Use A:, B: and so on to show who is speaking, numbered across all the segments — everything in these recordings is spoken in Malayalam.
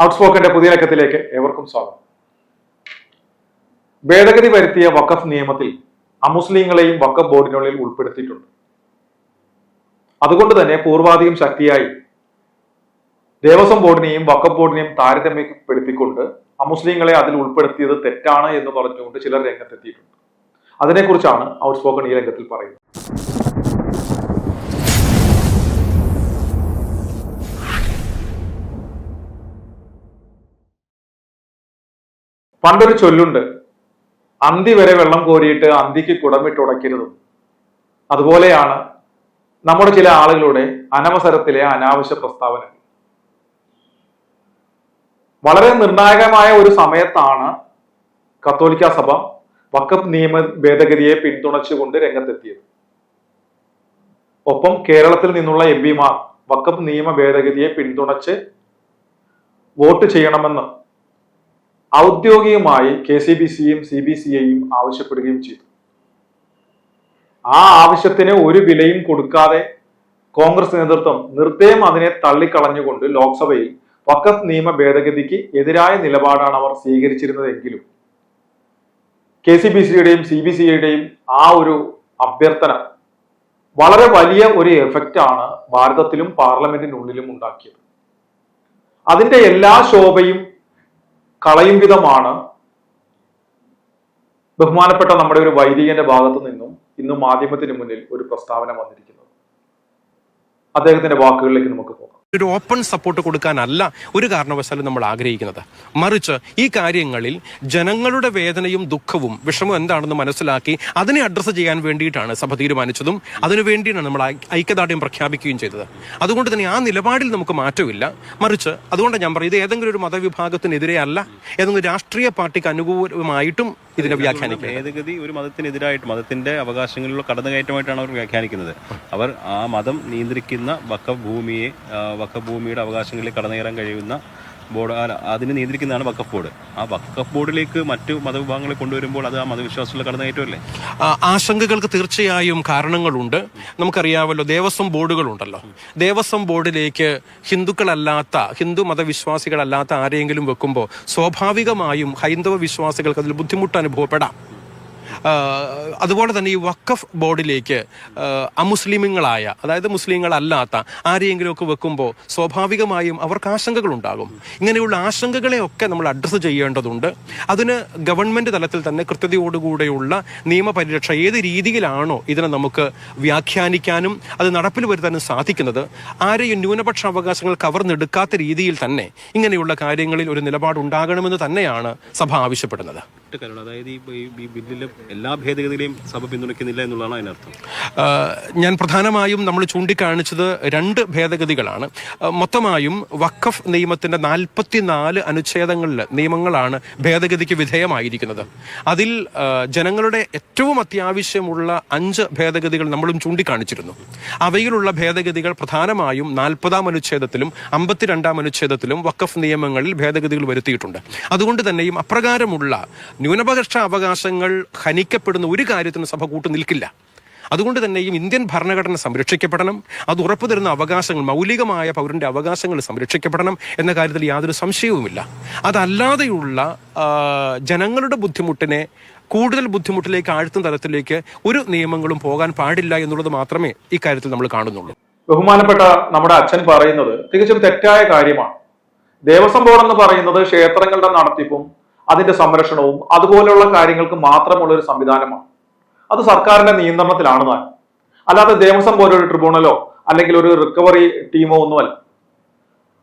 A: ഔട്ട്സ്പോക്കന്റെ പുതിയ ലക്കത്തിലേക്ക് ഏവർക്കും സ്വാഗതം. ഭേദഗതി വരുത്തിയ വഖഫ് നിയമത്തിൽ അമുസ്ലിങ്ങളെയും വഖഫ് ബോർഡിനുള്ളിൽ ഉൾപ്പെടുത്തിയിട്ടുണ്ട്. അതുകൊണ്ട് തന്നെ പൂർവാധികം ശക്തിയായി ദേവസ്വം ബോർഡിനെയും വഖഫ് ബോർഡിനെയും താരതമ്യപ്പെടുത്തിക്കൊണ്ട് അമുസ്ലിങ്ങളെ അതിൽ ഉൾപ്പെടുത്തിയത് തെറ്റാണ് എന്ന് പറഞ്ഞുകൊണ്ട് ചിലർ രംഗത്തെത്തിയിട്ടുണ്ട്. അതിനെക്കുറിച്ചാണ് ഔട്ട്സ്പോക്കൺ ഈ രംഗത്തിൽ പറയുന്നത്. പണ്ടൊരു ചൊല്ലുണ്ട്, അന്തി വരെ വെള്ളം കോരിയിട്ട് അന്തിക്ക് കുടമിട്ടുടയ്ക്കരുതും. അതുപോലെയാണ് നമ്മുടെ ചില ആളുകളുടെ അനവസരത്തിലെ അനാവശ്യ പ്രസ്താവനകൾ. വളരെ നിർണായകമായ ഒരു സമയത്താണ് കത്തോലിക്ക സഭ വഖഫ് നിയമ ഭേദഗതിയെ പിന്തുണച്ചുകൊണ്ട് രംഗത്തെത്തിയത്. ഒപ്പം കേരളത്തിൽ നിന്നുള്ള എംപിമാർ വഖഫ് നിയമ ഭേദഗതിയെ പിന്തുണച്ച് വോട്ട് ചെയ്യണമെന്ന് ഔദ്യോഗികമായി KCBCയും CBCയെയും ആവശ്യപ്പെടുകയും ചെയ്തു. ആ ആവശ്യത്തിന് ഒരു വിലയും കൊടുക്കാതെ കോൺഗ്രസ് നേതൃത്വം നിർദ്ദയം അതിനെ തള്ളിക്കളഞ്ഞുകൊണ്ട് ലോക്സഭയിൽ വഖഫ് നിയമ ഭേദഗതിക്ക് എതിരായ നിലപാടാണ് അവർ സ്വീകരിച്ചിരുന്നതെങ്കിലും KCBCയുടെയും CBCയുടെയും ആ ഒരു അഭ്യർത്ഥന വളരെ വലിയ ഒരു എഫക്റ്റ് ആണ് ഭാരതത്തിലും പാർലമെന്റിനുള്ളിലും ഉണ്ടാക്കിയത്. അതിന്റെ എല്ലാ ശോഭയും കളയും വിധമാണ് ബഹുമാനപ്പെട്ട നമ്മുടെ ഒരു വൈദികന്റെ ഭാഗത്തു നിന്നും ഇന്ന് മാധ്യമത്തിന് മുന്നിൽ ഒരു പ്രസ്താവന വന്നിരിക്കുന്നത്. അദ്ദേഹത്തിന്റെ വാക്കുകളിലേക്ക് നമുക്ക് പോകാം.
B: ഒരു ഓപ്പൺ സപ്പോർട്ട് കൊടുക്കാനല്ല ഒരു കാരണവശാലും നമ്മൾ ആഗ്രഹിക്കുന്നത്. മറിച്ച് ഈ കാര്യങ്ങളിൽ ജനങ്ങളുടെ വേദനയും ദുഃഖവും വിഷമവും എന്താണെന്ന് മനസ്സിലാക്കി അതിനെ അഡ്രസ്സ് ചെയ്യാൻ വേണ്ടിയിട്ടാണ് സഭ തീരുമാനിച്ചതും അതിനുവേണ്ടിയാണ് നമ്മൾ ഐക്യദാർഢ്യം പ്രഖ്യാപിക്കുകയും ചെയ്തത്. അതുകൊണ്ട് തന്നെ ആ നിലപാടിൽ നമുക്ക് മാറ്റമില്ല. മറിച്ച് അതുകൊണ്ട് ഞാൻ പറയും, ഇത് ഏതെങ്കിലും ഒരു മതവിഭാഗത്തിനെതിരെ അല്ല, ഏതെങ്കിലും രാഷ്ട്രീയ പാർട്ടിക്ക് അനുകൂലമായിട്ടും ഇതിനെ വ്യാഖ്യാനിക്കുക.
C: ഭേദഗതി ഒരു മതത്തിനെതിരായിട്ട് മതത്തിന്റെ അവകാശങ്ങളിലുള്ള കടന്നുകയറ്റമായിട്ടാണ് അവർ വ്യാഖ്യാനിക്കുന്നത്. അവർ ആ മതം നിയന്ത്രിക്കുന്ന വഖഫ് ഭൂമിയുടെ അവകാശങ്ങളിൽ കടന്നു കയറാൻ കഴിയുന്ന ബോർഡ്, അതിനെ നിയന്ത്രിക്കുന്നതാണ് വഖഫ് ബോർഡ്. ആ വഖഫ് ബോർഡിലേക്ക് മറ്റു മതവിഭാഗങ്ങളെ കൊണ്ടുവരുമ്പോൾ അത് ആ മതവിശ്വാസത്തിലുള്ള കടന്നുകയറ്റമല്ലേ?
B: ആശങ്കകൾക്ക് തീർച്ചയായും കാരണങ്ങളുണ്ട്. നമുക്കറിയാമല്ലോ, ദേവസ്വം ബോർഡുകളുണ്ടല്ലോ. ദേവസ്വം ബോർഡിലേക്ക് ഹിന്ദു മതവിശ്വാസികളല്ലാത്ത ആരെങ്കിലും വെക്കുമ്പോൾ സ്വാഭാവികമായും ഹൈന്ദവ വിശ്വാസികൾക്ക് അതിൽ ബുദ്ധിമുട്ട് അനുഭവപ്പെടാം. അതുപോലെ തന്നെ ഈ വഖഫ് ബോർഡിലേക്ക് അമുസ്ലിമുകളായ, അതായത് മുസ്ലിങ്ങളല്ലാത്ത ആരെയെങ്കിലുമൊക്കെ വെക്കുമ്പോൾ സ്വാഭാവികമായും അവർക്ക് ആശങ്കകളുണ്ടാകും. ഇങ്ങനെയുള്ള ആശങ്കകളെയൊക്കെ നമ്മൾ അഡ്രസ്സ് ചെയ്യേണ്ടതുണ്ട്. അതിന് ഗവൺമെന്റ് തലത്തിൽ തന്നെ കൃത്യതയോടുകൂടെയുള്ള നിയമപരിരക്ഷ ഏത് രീതിയിലാണോ ഇതിനെ നമുക്ക് വ്യാഖ്യാനിക്കാനും അത് നടപ്പിൽ വരുത്താനും സാധിക്കുന്നത്, ആരെയും ന്യൂനപക്ഷ അവകാശങ്ങൾ കവർന്നെടുക്കാത്ത രീതിയിൽ തന്നെ ഇങ്ങനെയുള്ള കാര്യങ്ങളിൽ ഒരു നിലപാടുണ്ടാകണമെന്ന് തന്നെയാണ് സഭ ആവശ്യപ്പെടുന്നത്.
C: അതായത് ഈ ബില്ലിലെ എല്ലാ ഭേദഗതികളെയും സഭ പിന്തുണയ്ക്കുന്നില്ല എന്നുള്ളതാണ് അതിനർത്ഥം.
B: ഞാൻ പ്രധാനമായും നമ്മൾ ചൂണ്ടിക്കാണിച്ചത് 2 ഭേദഗതികളാണ്. മൊത്തമായും വഖഫ് നിയമത്തിന്റെ 44 അനുച്ഛേദങ്ങളിൽ നിയമങ്ങളാണ് ഭേദഗതിക്ക് വിധേയമായിരിക്കുന്നത്. അതിൽ ജനങ്ങളുടെ ഏറ്റവും അത്യാവശ്യമുള്ള 5 ഭേദഗതികൾ നമ്മളും ചൂണ്ടിക്കാണിച്ചിരുന്നു. അവയിലുള്ള ഭേദഗതികൾ പ്രധാനമായും 40-ാം അനുച്ഛേദത്തിലും 52-ാം അനുച്ഛേദത്തിലും വഖഫ് നിയമങ്ങളിൽ ഭേദഗതികൾ വരുത്തിയിട്ടുണ്ട്. അതുകൊണ്ട് തന്നെയും അപ്രകാരമുള്ള ന്യൂനപക്ഷ അവകാശങ്ങൾ ഹനിക്കപ്പെടുന്ന ഒരു കാര്യത്തിന് സഭ കൂട്ടു നിൽക്കില്ല. അതുകൊണ്ട് തന്നെയും ഇന്ത്യൻ ഭരണഘടന സംരക്ഷിക്കപ്പെടണം. അത് ഉറപ്പു തരുന്ന അവകാശങ്ങൾ, മൗലികമായ പൗരന്റെ അവകാശങ്ങൾ സംരക്ഷിക്കപ്പെടണം എന്ന കാര്യത്തിൽ യാതൊരു സംശയവുമില്ല. അതല്ലാതെയുള്ള ജനങ്ങളുടെ ബുദ്ധിമുട്ടിനെ കൂടുതൽ ബുദ്ധിമുട്ടിലേക്ക് ആഴ്ത്തുന്ന തരത്തിലേക്ക് ഒരു നിയമങ്ങളും പോകാൻ പാടില്ല എന്നുള്ളത് മാത്രമേ ഈ കാര്യത്തിൽ നമ്മൾ കാണുന്നുള്ളൂ.
A: ബഹുമാനപ്പെട്ട നമ്മുടെ അച്ഛൻ പറയുന്നത് തികച്ചും തെറ്റായ കാര്യമാണ്. ദേവസ്വം ബോർഡ് എന്ന് പറയുന്നത് ക്ഷേത്രങ്ങളുടെ നടത്തിപ്പും അതിന്റെ സംരക്ഷണവും അതുപോലെയുള്ള കാര്യങ്ങൾക്ക് മാത്രമുള്ള ഒരു സംവിധാനമാണ്. അത് സർക്കാരിന്റെ നിയന്ത്രണത്തിലാണ് താൻ. അല്ലാതെ ദേവസ്വം ബോർഡ് ഒരു ട്രിബ്യൂണലോ അല്ലെങ്കിൽ ഒരു റിക്കവറി ടീമോ ഒന്നുമല്ല.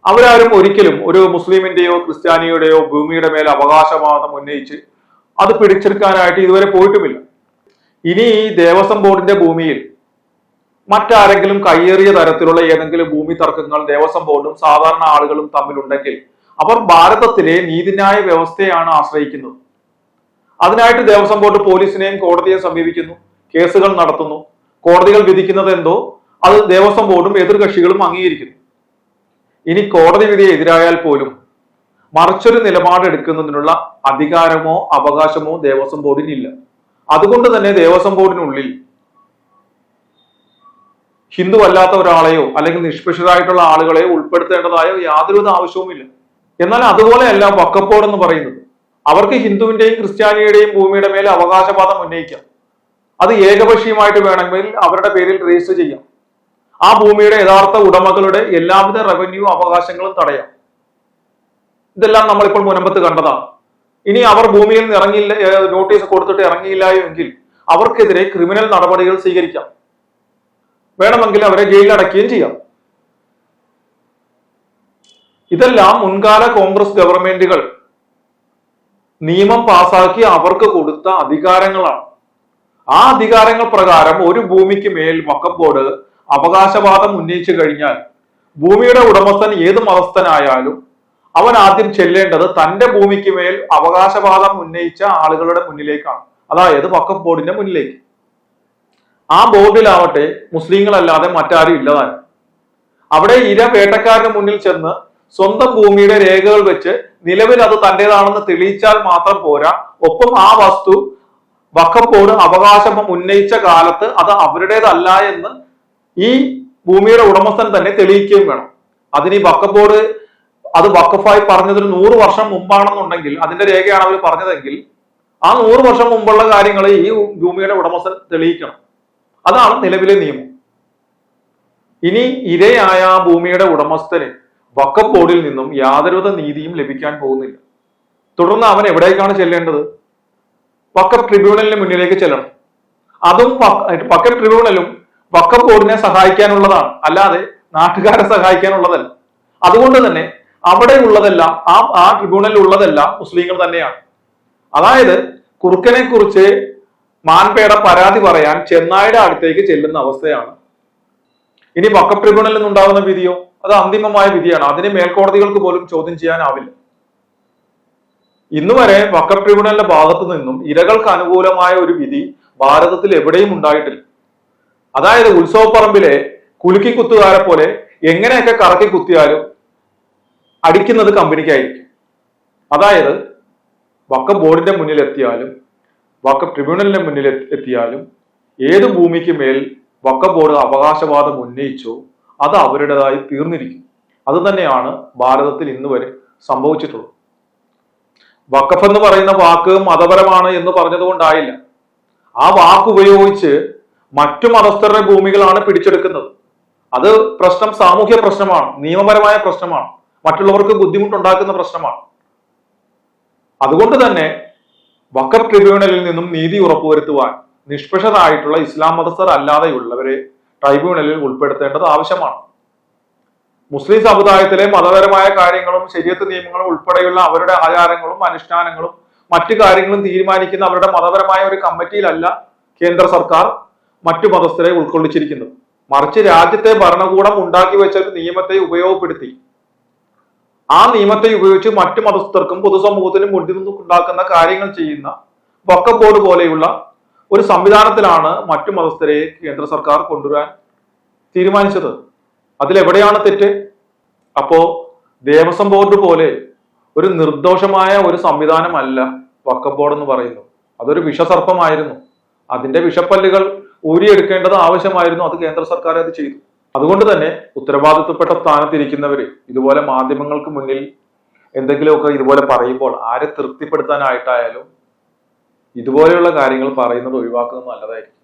A: അവരാരും ഒരിക്കലും ഒരു മുസ്ലിമിന്റെയോ ക്രിസ്ത്യാനിയുടെയോ ഭൂമിയുടെ മേൽ അവകാശവാദം ഉന്നയിച്ച് അത് പിടിച്ചെടുക്കാനായിട്ട് ഇതുവരെ പോയിട്ടുമില്ല. ഇനി ഈ ദേവസ്വം ബോർഡിന്റെ ഭൂമിയിൽ മറ്റാരെങ്കിലും കയ്യേറിയ തരത്തിലുള്ള ഏതെങ്കിലും ഭൂമി തർക്കങ്ങൾ ദേവസ്വം ബോർഡും സാധാരണ ആളുകളും തമ്മിലുണ്ടെങ്കിൽ അവർ ഭാരതത്തിലെ നീതിന്യായ വ്യവസ്ഥയാണ് ആശ്രയിക്കുന്നത്. അതിനായിട്ട് ദേവസ്വം ബോർഡ് പോലീസിനെയും കോടതിയെ സമീപിക്കുന്നു, കേസുകൾ നടത്തുന്നു. കോടതികൾ വിധിക്കുന്നത് എന്തോ അത് ദേവസ്വം ബോർഡും എതിർകക്ഷികളും അംഗീകരിക്കുന്നു. ഇനി കോടതി വിധി എതിരായാൽ പോലും മറിച്ചൊരു നിലപാട് എടുക്കുന്നതിനുള്ള അധികാരമോ അവകാശമോ ദേവസ്വം ബോർഡിനില്ല. അതുകൊണ്ട് തന്നെ ദേവസ്വം ബോർഡിനുള്ളിൽ ഹിന്ദു അല്ലാത്ത ഒരാളെയോ അല്ലെങ്കിൽ നിഷ്പക്ഷരായിട്ടുള്ള ആളുകളെയോ ഉൾപ്പെടുത്തേണ്ടതായ യാതൊരു ആവശ്യവുമില്ല. എന്നാൽ അതുപോലെയല്ല വഖഫ് ബോർഡ് എന്ന് പറയുന്നത്. അവർക്ക് ഹിന്ദുവിന്റെയും ക്രിസ്ത്യാനിയുടെയും ഭൂമിയുടെ മേൽ അവകാശവാദം ഉന്നയിക്കാം. അത് ഏകപക്ഷീയമായിട്ട് വേണമെങ്കിൽ അവരുടെ പേരിൽ രജിസ്റ്റർ ചെയ്യാം. ആ ഭൂമിയുടെ യഥാർത്ഥ ഉടമകളുടെ എല്ലാവിധ റവന്യൂ അവകാശങ്ങളും തടയാം. ഇതെല്ലാം നമ്മളിപ്പോൾ മുനമ്പത്ത് കണ്ടതാണ്. ഇനി അവർ ഭൂമിയിൽ നിന്ന് ഇറങ്ങിയില്ല, നോട്ടീസ് കൊടുത്തിട്ട് ഇറങ്ങിയില്ല എങ്കിൽ അവർക്കെതിരെ ക്രിമിനൽ നടപടികൾ സ്വീകരിക്കാം. വേണമെങ്കിൽ അവരെ ജയിലിലടക്കുകയും ചെയ്യാം. ഇതെല്ലാം മുൻകാല കോൺഗ്രസ് ഗവൺമെന്റുകൾ നിയമം പാസാക്കി അവർക്ക് കൊടുത്ത അധികാരങ്ങളാണ്. ആ അധികാരങ്ങൾ പ്രകാരം ഒരു ഭൂമിക്ക് മേൽ വഖഫ് ബോർഡ് അവകാശവാദം ഉന്നയിച്ചു കഴിഞ്ഞാൽ ഭൂമിയുടെ ഉടമസ്ഥൻ ഏത് മതസ്ഥനായാലും അവൻ ആദ്യം ചെല്ലേണ്ടത് തന്റെ ഭൂമിക്ക് മേൽ അവകാശവാദം ഉന്നയിച്ച ആളുകളുടെ മുന്നിലേക്കാണ്. അതായത് വഖഫ് ബോർഡിന്റെ മുന്നിലേക്ക്. ആ ബോർഡിലാവട്ടെ മുസ്ലിങ്ങളല്ലാതെ മറ്റാരും ഇല്ലതാനും. അവിടെ ഇര വേട്ടക്കാരന് മുന്നിൽ ചെന്ന് സ്വന്തം ഭൂമിയുടെ രേഖകൾ വെച്ച് നിലവിൽ അത് തന്റേതാണെന്ന് തെളിയിച്ചാൽ മാത്രം പോരാ, ഒപ്പം ആ വസ്തു വഖഫ് ബോർഡ് അവകാശം ഉന്നയിച്ച കാലത്ത് അത് അവരുടേതല്ല എന്ന് ഈ ഭൂമിയുടെ ഉടമസ്ഥൻ തന്നെ തെളിയിക്കുകയും വേണം. അതിന് ഈ വഖഫ് ബോർഡ് അത് വഖഫായി പറഞ്ഞതിന് 100 വർഷം മുമ്പാണെന്നുണ്ടെങ്കിൽ, അതിന്റെ രേഖയാണ് അവർ പറഞ്ഞതെങ്കിൽ, ആ 100 വർഷം മുമ്പുള്ള കാര്യങ്ങൾ ഈ ഭൂമിയുടെ ഉടമസ്ഥൻ തെളിയിക്കണം. അതാണ് നിലവിലെ നിയമം. ഇനി ഇരയായ ആ ഭൂമിയുടെ ഉടമസ്ഥന് വഖഫ് ബോർഡിൽ നിന്നും യാതൊരുവിധ നീതിയും ലഭിക്കാൻ പോകുന്നില്ല. തുടർന്ന് അവൻ എവിടേക്കാണ് ചെല്ലേണ്ടത്? വഖഫ് ട്രിബ്യൂണലിന് മുന്നിലേക്ക് ചെല്ലണം. അതും വഖഫ് ട്രിബ്യൂണലും വഖഫ് ബോർഡിനെ സഹായിക്കാനുള്ളതാണ്, അല്ലാതെ നാട്ടുകാരെ സഹായിക്കാനുള്ളതല്ല. അതുകൊണ്ട് തന്നെ അവിടെ ഉള്ളതെല്ലാം ആ ട്രിബ്യൂണലിൽ ഉള്ളതെല്ലാം മുസ്ലിങ്ങൾ തന്നെയാണ്. അതായത് കുറുക്കനെ കുറിച്ച് മാൻപേട പരാതി പറയാൻ ചെന്നായുടെ അടുത്തേക്ക് ചെല്ലുന്ന അവസ്ഥയാണ്. ഇനി വഖഫ് ട്രിബ്യൂണലിൽ നിന്നുണ്ടാകുന്ന വിധിയോ അത് അന്തിമമായ വിധിയാണ്. അതിനെ മേൽക്കോടതികൾക്ക് പോലും ചോദ്യം ചെയ്യാനാവില്ല. ഇന്നുവരെ വഖഫ് ട്രിബ്യൂണലിന്റെ ഭാഗത്തു നിന്നും ഇരകൾക്ക് അനുകൂലമായ ഒരു വിധി ഭാരതത്തിൽ എവിടെയും ഉണ്ടായിട്ടില്ല. അതായത് ഉത്സവപ്പറമ്പിലെ കുലുക്കി കുത്തുകാരെ പോലെ എങ്ങനെയൊക്കെ കറക്കി കുത്തിയാലും അടിക്കുന്നത് കമ്പനിക്കായിരിക്കും. അതായത് വഖഫ് ബോർഡിന്റെ മുന്നിൽ എത്തിയാലും വഖഫ് ട്രിബ്യൂണലിന്റെ മുന്നിൽ എത്തിയാലും ഏത് ഭൂമിക്ക് മേൽ വഖഫ് ബോർഡ് അവകാശവാദം ഉന്നയിച്ചോ അത് അവരുടേതായി തീർന്നിരിക്കും. അത് തന്നെയാണ് ഭാരതത്തിൽ ഇന്ന് വരെ സംഭവിച്ചിട്ടുള്ളത്. വഖഫ് എന്ന് പറയുന്ന വാക്ക് മതപരമാണ് എന്ന് പറഞ്ഞതുകൊണ്ടായില്ല. ആ വാക്ക് ഉപയോഗിച്ച് മറ്റു മതസ്ഥരുടെ ഭൂമികളാണ് പിടിച്ചെടുക്കുന്നത്. അത് പ്രശ്നം സാമൂഹ്യ പ്രശ്നമാണ്, നിയമപരമായ പ്രശ്നമാണ്, മറ്റുള്ളവർക്ക് ബുദ്ധിമുട്ടുണ്ടാക്കുന്ന പ്രശ്നമാണ്. അതുകൊണ്ട് തന്നെ വഖഫ് ട്രിബ്യൂണലിൽ നിന്നും നീതി ഉറപ്പുവരുത്തുവാൻ നിഷ്പക്ഷരായിട്ടുള്ള ഇസ്ലാം മതസ്ഥർ അല്ലാതെയുള്ളവരെ ട്രൈബ്യൂണലിൽ ഉൾപ്പെടുത്തേണ്ടത് ആവശ്യമാണ്. മുസ്ലിം സമുദായത്തിലെ മതപരമായ കാര്യങ്ങളും ശരീഅത്ത് നിയമങ്ങളും ഉൾപ്പെടെയുള്ള അവരുടെ ആചാരങ്ങളും അനുഷ്ഠാനങ്ങളും മറ്റു കാര്യങ്ങളും തീരുമാനിക്കുന്ന അവരുടെ മതപരമായ ഒരു കമ്മിറ്റിയിലല്ല കേന്ദ്ര സർക്കാർ മറ്റു മതസ്ഥരെ ഉൾക്കൊള്ളിച്ചിരിക്കുന്നത്. മറിച്ച് രാജ്യത്തെ ഭരണകൂടം ഉണ്ടാക്കി വെച്ച ഒരു നിയമത്തെ ഉപയോഗപ്പെടുത്തി ആ നിയമത്തെ ഉപയോഗിച്ച് മറ്റു മതസ്ഥർക്കും പൊതുസമൂഹത്തിനും ബുദ്ധിമുട്ടുണ്ടാക്കുന്ന കാര്യങ്ങൾ ചെയ്യുന്ന വഖഫ് ബോർഡ് പോലെയുള്ള ഒരു സംവിധാനത്തിലാണ് മറ്റു മതസ്ഥരെ കേന്ദ്ര സർക്കാർ കൊണ്ടുവരാൻ തീരുമാനിച്ചത്. അതിലെവിടെയാണ് തെറ്റ്? അപ്പോ ദേവസ്വം ബോർഡ് പോലെ ഒരു നിർദോഷമായ ഒരു സംവിധാനമല്ല വഖഫ് ബോർഡ് എന്ന് പറയുന്നത്. അതൊരു വിഷസർപ്പമായിരുന്നു. അതിന്റെ വിഷപ്പല്ലുകൾ ഊരിയെടുക്കേണ്ടത് ആവശ്യമായിരുന്നു. അത് കേന്ദ്ര സർക്കാർ അത് ചെയ്തു. അതുകൊണ്ട് തന്നെ ഉത്തരവാദിത്വപ്പെട്ട സ്ഥാനത്തിരിക്കുന്നവര് ഇതുപോലെ മാധ്യമങ്ങൾക്ക് മുന്നിൽ എന്തെങ്കിലുമൊക്കെ ഇതുപോലെ പറയുമ്പോൾ ആരെ തൃപ്തിപ്പെടുത്താനായിട്ടായാലും ഇതുപോലെയുള്ള കാര്യങ്ങൾ പറയുന്നത് ഒഴിവാക്കുന്നത് നല്ലതായിരിക്കും.